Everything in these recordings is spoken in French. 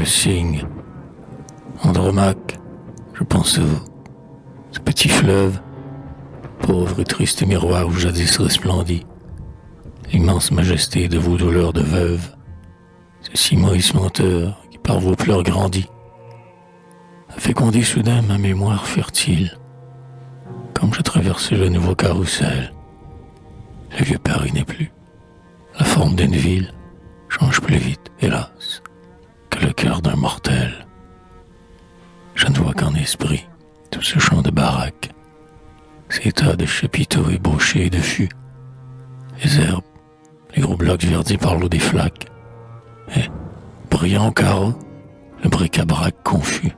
cygne. Andromaque, je pense à vous. Ce petit fleuve, pauvre et triste miroir où jadis resplendit l'immense majesté de vos douleurs de veuve, ce si Moïse menteur qui par vos pleurs grandit, a fécondé soudain ma mémoire fertile, comme je traversais le nouveau carrousel. Le vieux Paris n'est plus. La forme d'une ville change plus vite, hélas, que le cœur d'un mortel. Je ne vois qu'en esprit tout ce champ de baraques, ces tas de chapiteaux ébauchés de fûts, les herbes, les gros blocs verdis par l'eau des flaques, et, brillant au carreau, le bric-à-brac confus.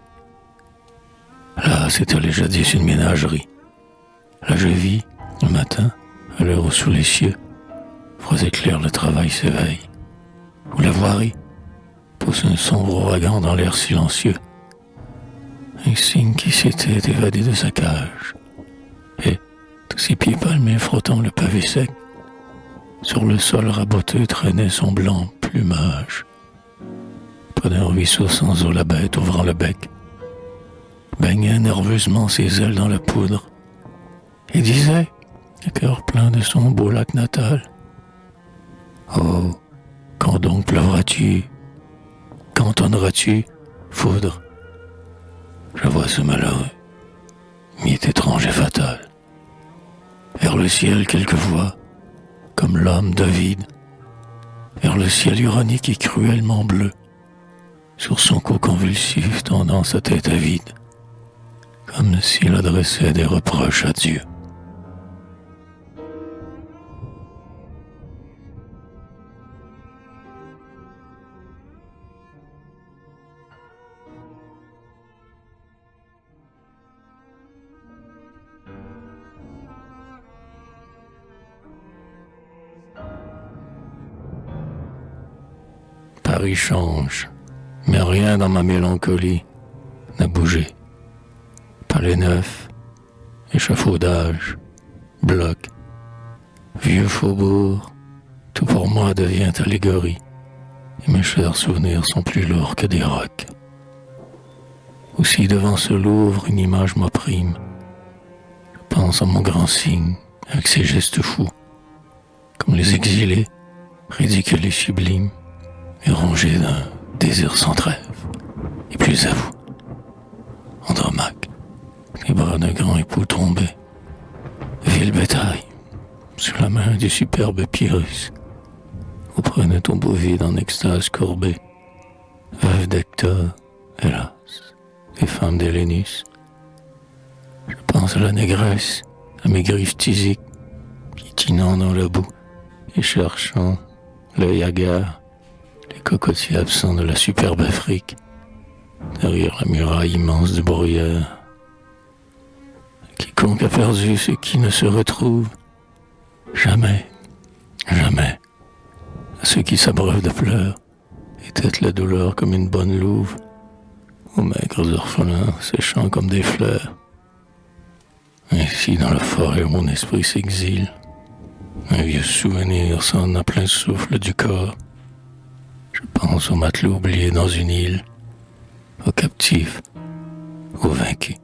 Là, c'était jadis une ménagerie. Là, je vis, le matin, à l'heure où sous les cieux, froids éclairs le travail s'éveille, où la voirie pousse un sombre ouragan dans l'air silencieux, un cygne qui s'était évadé de sa cage, et, tous ses pieds palmés frottant le pavé sec, sur le sol raboteux traînait son blanc plumage. Près d'un ruisseau sans eau, la bête, ouvrant le bec, baignait nerveusement ses ailes dans la poudre, et disait, le cœur plein de son beau lac natal: oh, quand donc pleuvras-tu? Quand tonneras-tu, foudre? Je vois ce malheureux, mythe étrange et fatal. Vers le ciel quelquefois, comme l'homme David, vers le ciel ironique et cruellement bleu, sur son cou convulsif tendant sa tête avide, comme s'il adressait des reproches à Dieu. Paris change, mais rien dans ma mélancolie n'a bougé. Palais neuf, échafaudage, bloc, vieux faubourg, tout pour moi devient allégorie, et mes chers souvenirs sont plus lourds que des rocs. Aussi devant ce Louvre une image m'opprime. Je pense à mon grand cygne, avec ses gestes fous, comme les exilés, ridicules et sublimes, et rongé d'un désir sans trêve. Et plus à vous, Andromaque, les bras d'un grand époux tombé, vil bétail, sous la main du superbe Pyrrhus, auprès d'un tombeau vide en extase courbée, veuve d'Hector, hélas, des femmes d'Hélénus. Je pense à la négresse, à mes griffes tisiques, piétinant dans la boue et cherchant l'œil hagard, les cocotiers absents de la superbe Afrique, derrière la muraille immense du brouillard. Quiconque a perdu ce qui ne se retrouve, jamais, jamais, à ceux qui s'abreuvent de pleurs, et têtent la douleur comme une bonne louve, aux maigres orphelins séchant comme des fleurs. Ainsi dans la forêt où mon esprit s'exile, un vieux souvenir sonne à plein souffle du corps. Je pense aux matelots oubliés dans une île, aux captifs, aux vaincus.